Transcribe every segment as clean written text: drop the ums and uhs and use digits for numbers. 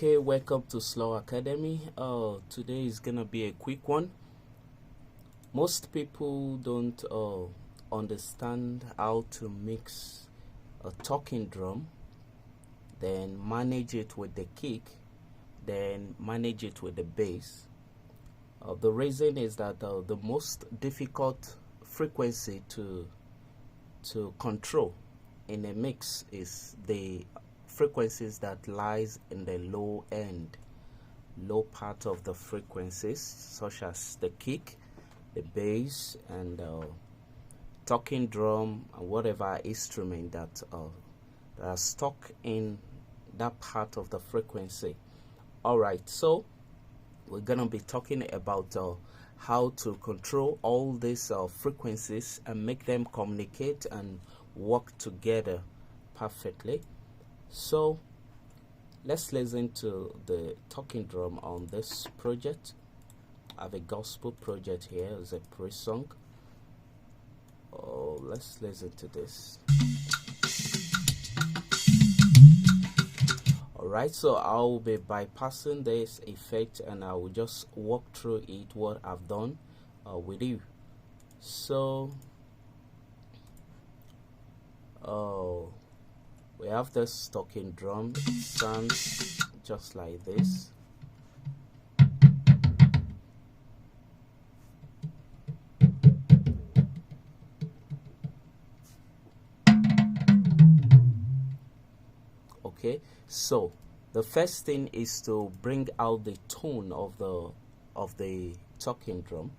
Okay, welcome to Slur Academy. Today is gonna be a quick one. Most people don't understand how to mix a talking drum, then manage it with the kick, then manage it with the bass. The reason is that the most difficult frequency to control in a mix is the frequencies that lies in the low part of the frequencies, such as the kick, the bass, and talking drum, and whatever instrument that are stuck in that part of the frequency. Alright, so we're gonna be talking about how to control all these frequencies and make them communicate and work together perfectly. So let's listen to the talking drum on this project. I have a gospel project here as a praise song. Oh, let's listen to this. Alright, so I'll be bypassing this effect and I will just walk through it, what I've done with you. So we have this talking drum. It sounds just like this. Okay, so the first thing is to bring out the tone of the talking drum,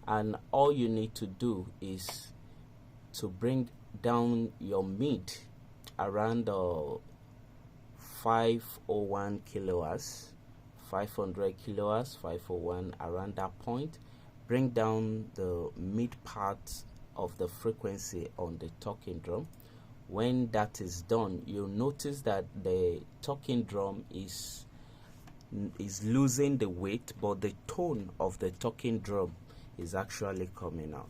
and all you need to do is to bring down your mid around 501 kilohertz, 500 kilohertz, 501, around that point. Bring down the mid part of the frequency on the talking drum. When that is done, you'll notice that the talking drum is losing the weight, but the tone of the talking drum is actually coming out.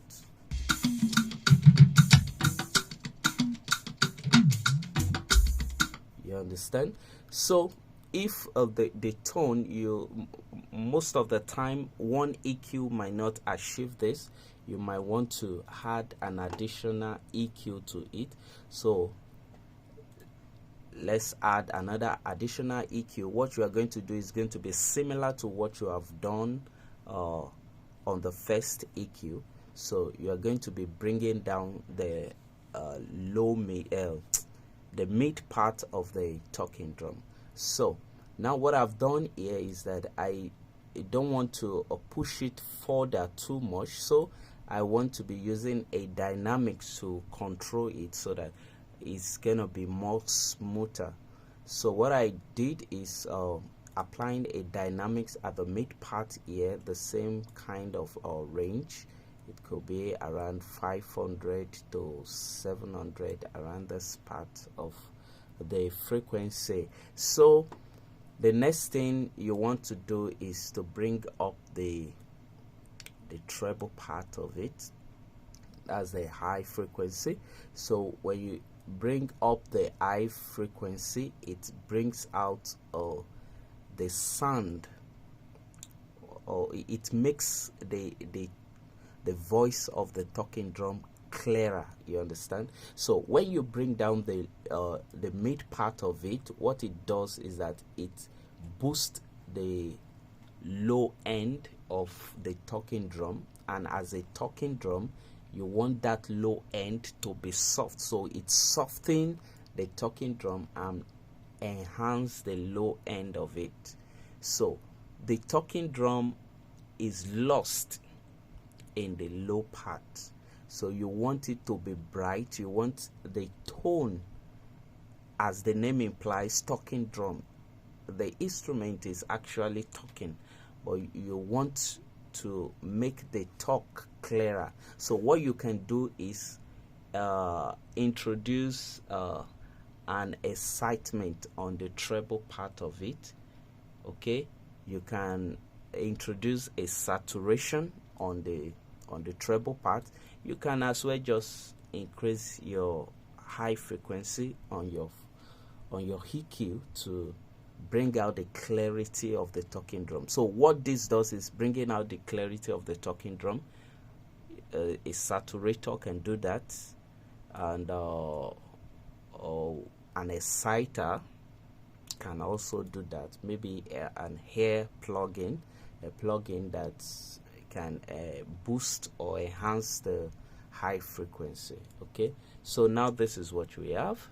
You understand? So if the tone, most of the time one EQ might not achieve this, you might want to add an additional EQ to it. So let's add another additional EQ. What you are going to do is going to be similar to what you have done on the first EQ. So you are going to be bringing down the the mid part of the talking drum. So now what I've done here is that I don't want to push it further too much, so I want to be using a dynamics to control it so that it's gonna be more smoother. So what I did is applying a dynamics at the mid part here, the same kind of range. It could be around 500 to 700, around this part of the frequency. So the next thing you want to do is to bring up the treble part of it. That's the high frequency. So when you bring up the high frequency, it brings out the sound, or it makes the voice of the talking drum clearer. You understand? So when you bring down the mid part of it, what it does is that it boosts the low end of the talking drum, and as a talking drum you want that low end to be soft, so it softens the talking drum and enhance the low end of it. So the talking drum is lost in the low part, so you want it to be bright. You want the tone, as the name implies, talking drum. The instrument is actually talking, but you want to make the talk clearer. So what you can do is introduce an excitement on the treble part of it. Okay, you can introduce a saturation on the treble part. You can as well just increase your high frequency on your EQ to bring out the clarity of the talking drum. So what this does is bringing out the clarity of the talking drum. A saturator can do that, and an exciter can also do that. Maybe an hair plugin, a plugin that can boost or enhance the high frequency. Okay, so now this is what we have.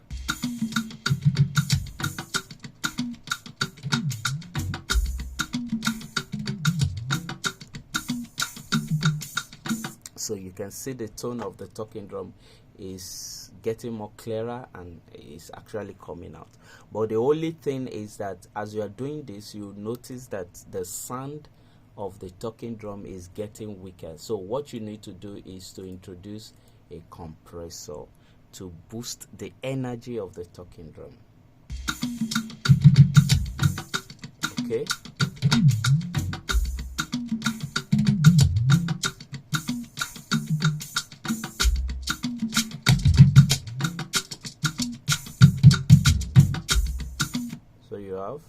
So you can see the tone of the talking drum is getting more clearer and is actually coming out. But the only thing is that as you are doing this, you notice that the sound of the talking drum is getting weaker. So what you need to do is to introduce a compressor to boost the energy of the talking drum. Okay. So you have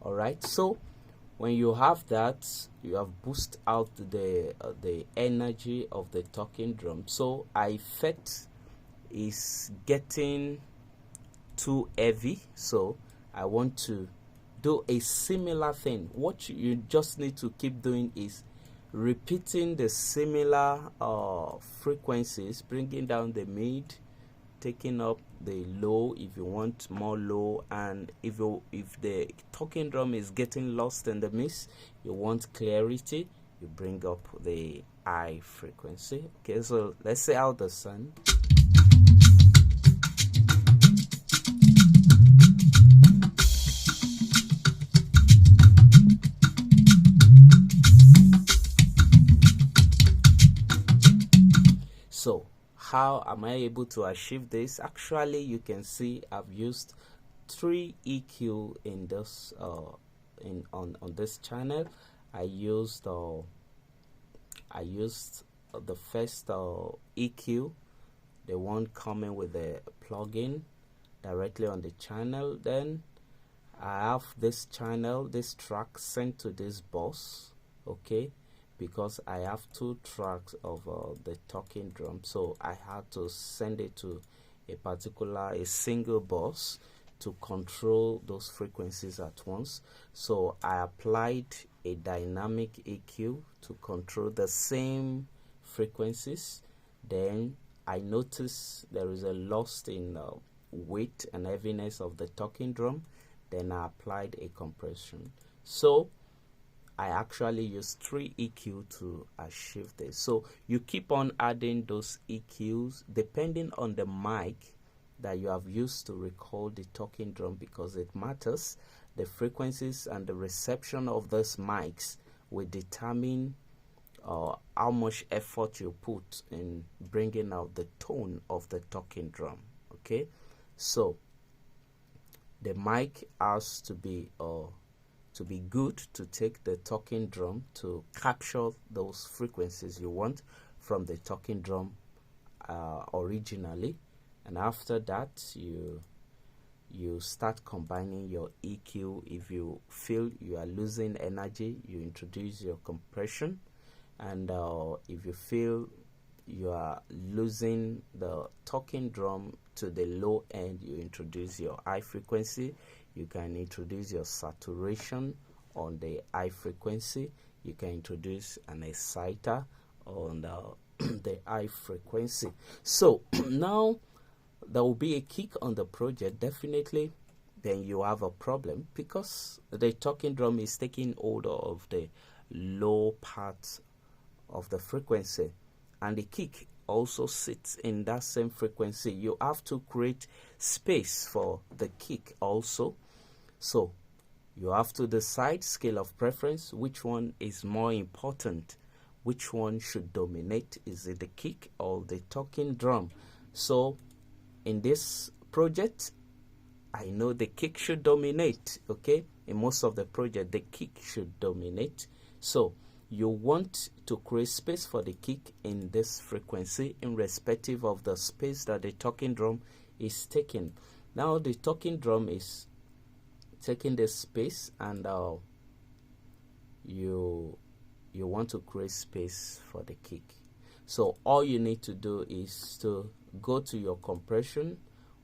alright, so when you have that, you have boost out the energy of the talking drum. So our effect is getting too heavy, so I want to do a similar thing. What you just need to keep doing is repeating the similar frequencies, bringing down the mid, taking up the low if you want more low, and if the talking drum is getting lost in the mix, you want clarity, you bring up the high frequency. Okay, so let's say out the sun. So how am I able to achieve this? Actually, you can see I've used 3 EQ in this on this channel. I used the first EQ, the one coming with the plugin directly on the channel. Then I have this channel, this track sent to this bus, okay, because I have 2 tracks of the talking drum, so I had to send it to a single bus to control those frequencies at once. So I applied a dynamic EQ to control the same frequencies. Then I noticed there is a loss in weight and heaviness of the talking drum. Then I applied a compression. So I actually use 3 EQ to achieve this. So you keep on adding those EQs depending on the mic that you have used to record the talking drum, because it matters. The frequencies and the reception of those mics will determine how much effort you put in bringing out the tone of the talking drum. Okay, so the mic has to be good to take the talking drum to capture those frequencies you want from the talking drum originally, and after that you start combining your EQ. If you feel you are losing energy, you introduce your compression, and if you feel you are losing the talking drum to the low end, you introduce your high frequency. You can introduce your saturation on the high frequency. You can introduce an exciter on the high frequency. So now there will be a kick on the project, definitely. Then you have a problem because the talking drum is taking hold of the low part of the frequency, and the kick also sits in that same frequency. You have to create space for the kick also. So you have to decide scale of preference, which one is more important, which one should dominate. Is it the kick or the talking drum? So in this project, I know the kick should dominate. Okay, in most of the project the kick should dominate. So you want to create space for the kick in this frequency, irrespective of the space that the talking drum is taking. Now the talking drum is taking the space, and you want to create space for the kick. So all you need to do is to go to your compression,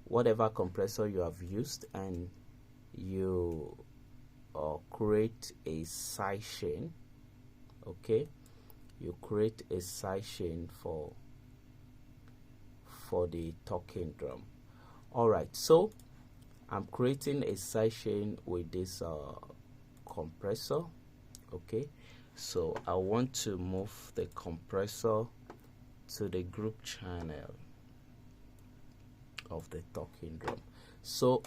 whatever compressor you have used, and you create a side chain. Okay, you create a side chain for the talking drum. All right, so I'm creating a side chain with this compressor. Okay, so I want to move the compressor to the group channel of the talking drum. So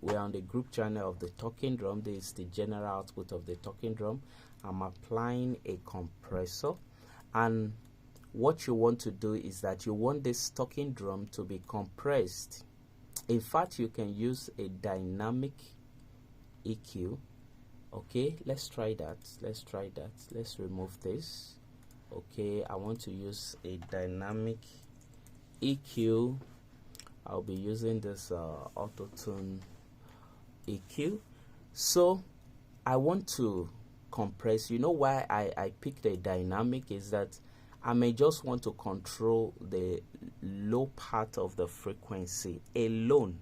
we're on the group channel of the talking drum. This is the general output of the talking drum. I'm applying a compressor, and what you want to do is that you want this talking drum to be compressed. In fact, you can use a dynamic EQ. Okay, let's try that. Let's remove this. Okay, I want to use a dynamic EQ. I'll be using this auto-tune EQ. So I want to compress. You know why I picked a dynamic is that I may just want to control the low part of the frequency alone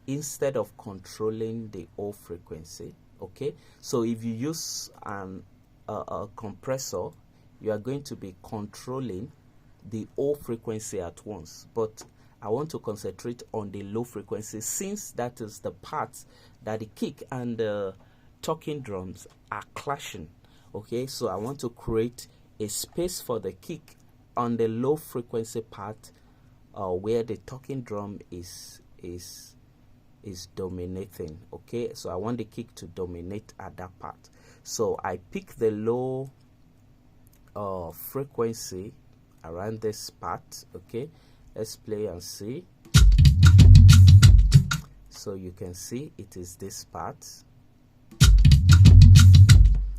instead of controlling the whole frequency. Okay, so if you use a compressor, you are going to be controlling the whole frequency at once, but I want to concentrate on the low frequency, since that is the part that the kick and the talking drums are clashing. Okay, so I want to create a space for the kick on the low frequency part where the talking drum is dominating. Okay, so I want the kick to dominate at that part. So I pick the low frequency around this part. Okay, let's play and see. So you can see it is this part.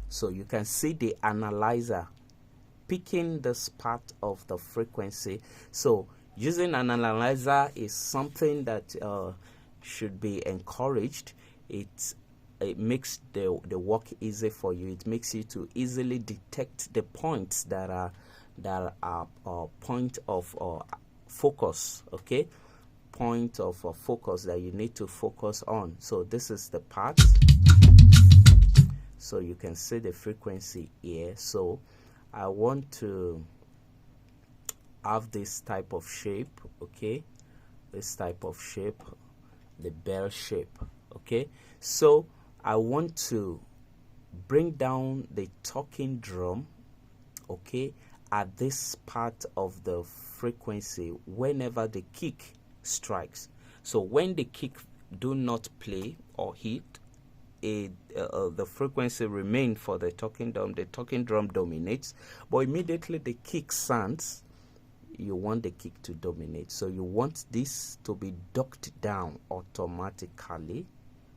So you can see the analyzer picking this part of the frequency. So using an analyzer is something that should be encouraged. It makes the work easy for you. It makes you to easily detect the points that are point of focus. Okay, point of focus that you need to focus on. So this is the part. So you can see the frequency here. So I want to have this type of shape. Okay, this type of shape, the bell shape. Okay, so I want to bring down the talking drum, okay, at this part of the frequency whenever the kick strikes. So when the kick do not play or hit, the frequency remain for the talking drum dominates, but immediately the kick sounds, you want the kick to dominate. So you want this to be ducked down automatically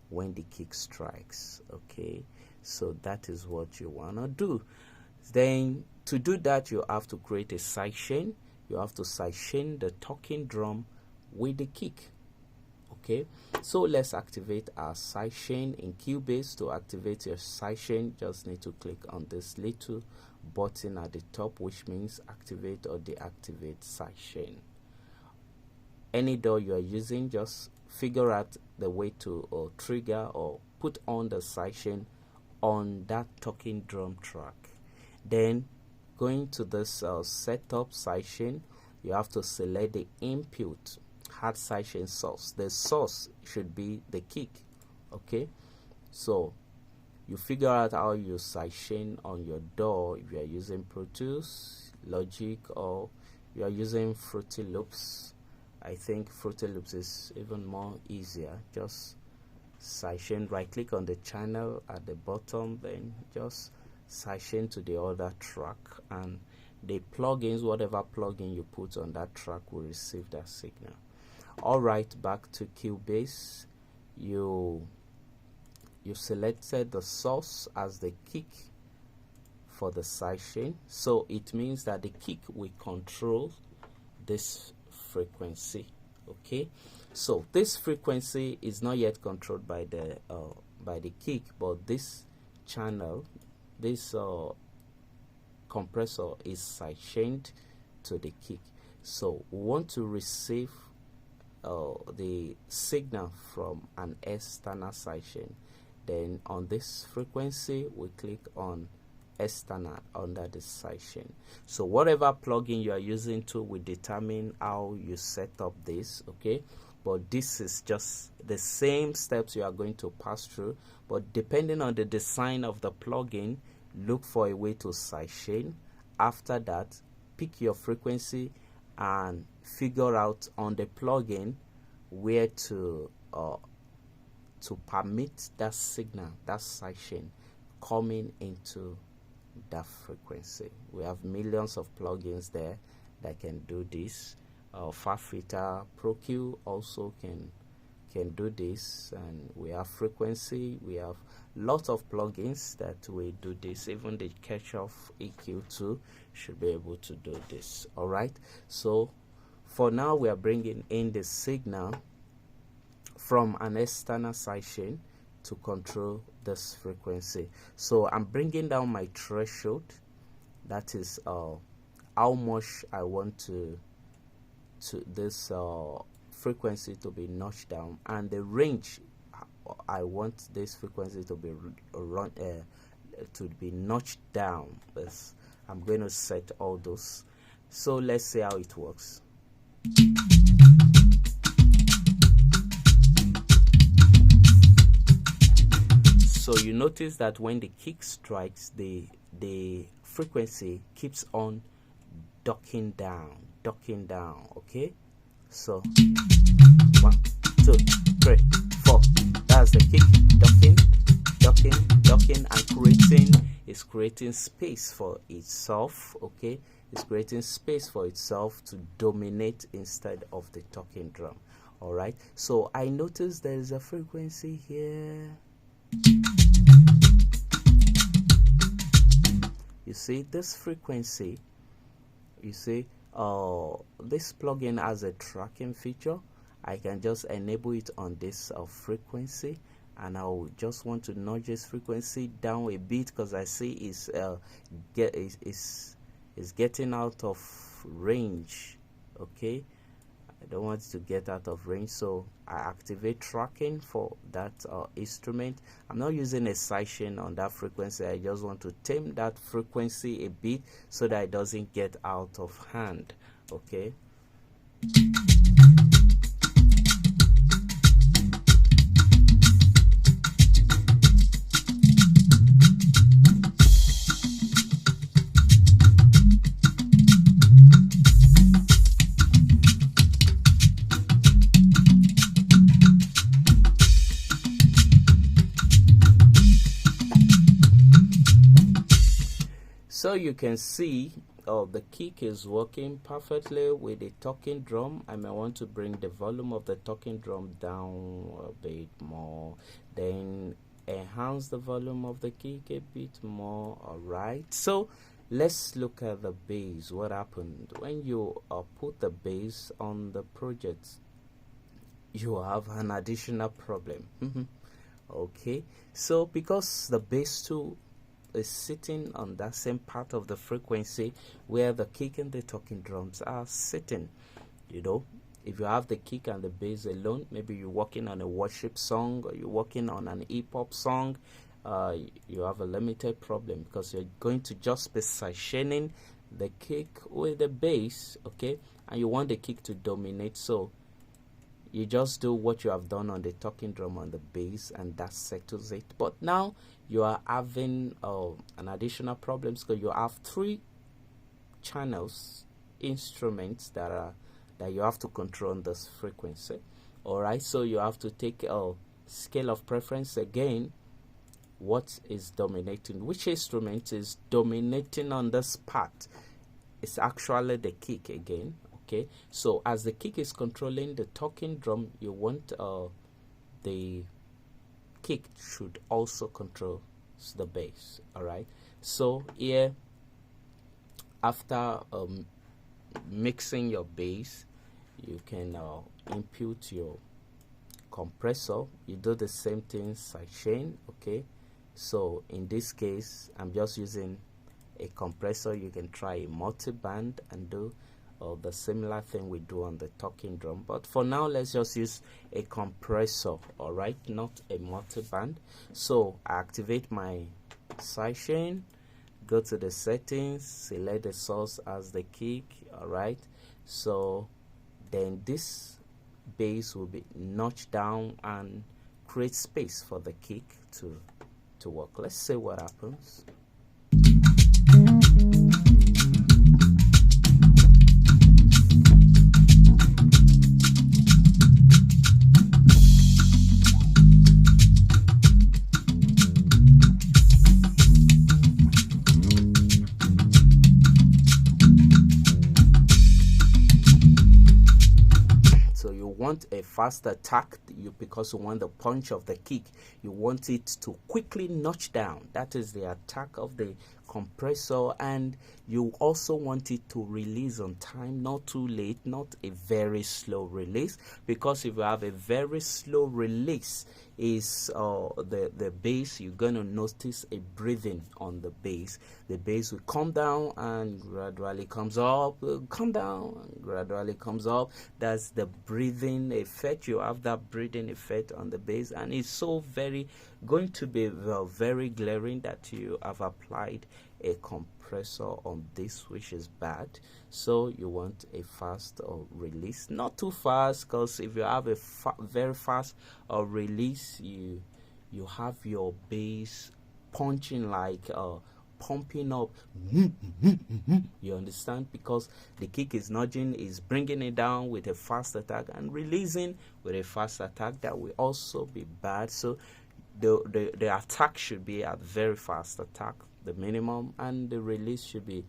when the kick strikes. Okay, so that is what you want to do. Then to do that, you have to create a side chain. You have to side chain the talking drum with the kick. Okay, so let's activate our side chain in Cubase. To activate your side chain, just need to click on this little button at the top, which means activate or deactivate side chain. Any DAW you are using, just figure out the way to trigger or put on the side chain on that talking drum track. Then going to this setup side chain, you have to select the input hard side chain source. The source should be the kick. Okay, so you figure out how you side chain on your DAW. If you are using Pro Tools, Logic, or you are using Fruity Loops, I think Fruity Loops is even more easier. Just side chain, right click on the channel at the bottom, then just side chain to the other track, and the plugins, whatever plugin you put on that track, will receive that signal. All right, back to Cubase. You selected the source as the kick for the sidechain. So it means that the kick will control this frequency. Okay, so this frequency is not yet controlled by the kick, but this channel, this compressor is sidechained to the kick. So we want to receive the signal from an external sidechain. Then on this frequency we click on external under the sidechain. So whatever plugin you are using to will determine how you set up this. Okay, but this is just the same steps you are going to pass through, but depending on the design of the plugin, look for a way to sidechain. After that, pick your frequency and figure out on the plugin where to permit that signal, that sidechain coming into that frequency. We have millions of plugins there that can do this. FabFilter ProQ also can do this, and we have frequency. We have lots of plugins that will do this. Even the Ketchup EQ2 should be able to do this. All right, so for now we are bringing in the signal from an external sidechain to control this frequency. So I'm bringing down my threshold, that is how much I want to this frequency to be notched down, and the range I want this frequency to be notched down. I'm going to set all those. So let's see how it works. So you notice that when the kick strikes, the frequency keeps on ducking down. Okay, so 1, 2, 3, 4. That's the kick ducking and creating space for itself. Okay, it's creating space for itself to dominate instead of the talking drum. All right, so I notice there is a frequency here. You see this frequency, you see this plugin has a tracking feature. I can just enable it on this frequency, and I'll just want to nudge this frequency down a bit because I see it's getting out of range. Okay, I don't want it to get out of range, so I activate tracking for that instrument. I'm not using a sidechain on that frequency. I just want to tame that frequency a bit so that it doesn't get out of hand. Okay, so you can see the kick is working perfectly with the talking drum. I may want to bring the volume of the talking drum down a bit more, then enhance the volume of the kick a bit more. All right, so let's look at the bass. What happened when you put the bass on the project? You have an additional problem. Okay, so because the bass too is sitting on that same part of the frequency where the kick and the talking drums are sitting. You know, if you have the kick and the bass alone, maybe you're working on a worship song or you're working on an hip-hop song, you have a limited problem because you're going to just be sidechaining the kick with the bass. Okay, and you want the kick to dominate, so you just do what you have done on the talking drum on the bass, and that settles it. But now you are having an additional problem because you have 3 channels, instruments that you have to control on this frequency. All right, so you have to take a scale of preference again. What is dominating? Which instrument is dominating on this part? It's actually the kick again. Okay, so as the kick is controlling the talking drum, you want the kick should also control the bass. All right, So here, after mixing your bass, you can input your compressor. You do the same thing sidechain. Okay, so in this case I'm just using a compressor. You can try a multi-band and do the similar thing we do on the talking drum, but for now let's just use a compressor, all right, not a multi-band. So I activate my sidechain, go to the settings, select the source as the kick, all right. So then this bass will be notched down and create space for the kick to work. Let's see what happens. Want a fast attack, because you want the punch of the kick, you want it to quickly notch down. That is the attack of the compressor, and you also want it to release on time, not too late, not a very slow release, because if you have a very slow release, is the bass, you're gonna notice a breathing on the bass. The bass will come down and gradually comes up, come down and gradually comes up. That's the breathing effect. You have that breathing effect on the bass, and it's so going to be very glaring that you have applied a compressor on this, which is bad. So you want a fast release, not too fast, because if you have a very fast release, you have your bass punching like pumping up. You understand? Because the kick is nudging, is bringing it down with a fast attack and releasing with a fast attack. That will also be bad. So the attack should be at very fast attack, the minimum, and the release should be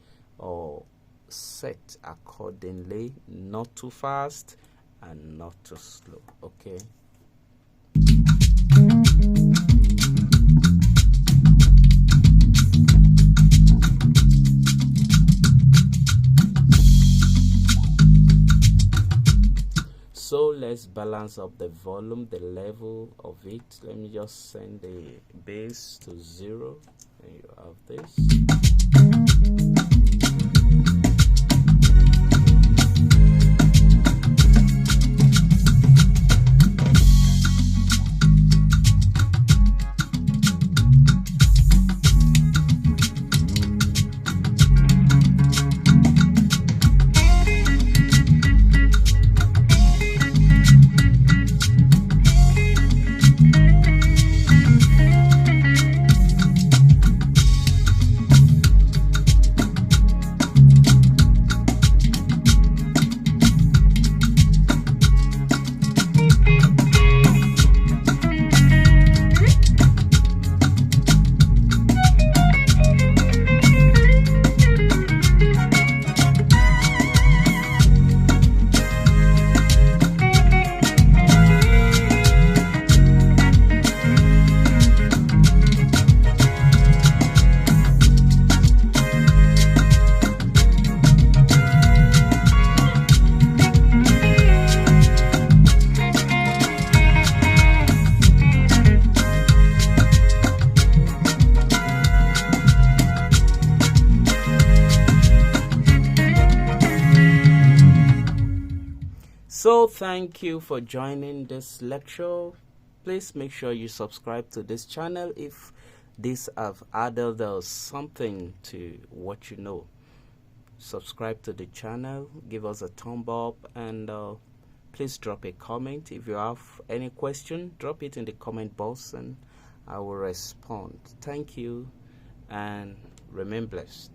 set accordingly, not too fast and not too slow. Okay. So let's balance up the volume, the level of it. Let me just send the bass to 0, and you have this. So thank you for joining this lecture. Please make sure you subscribe to this channel if this have added something to what you know. Subscribe to the channel, give us a thumb up, and please drop a comment. If you have any question, drop it in the comment box and I will respond. Thank you and remain blessed.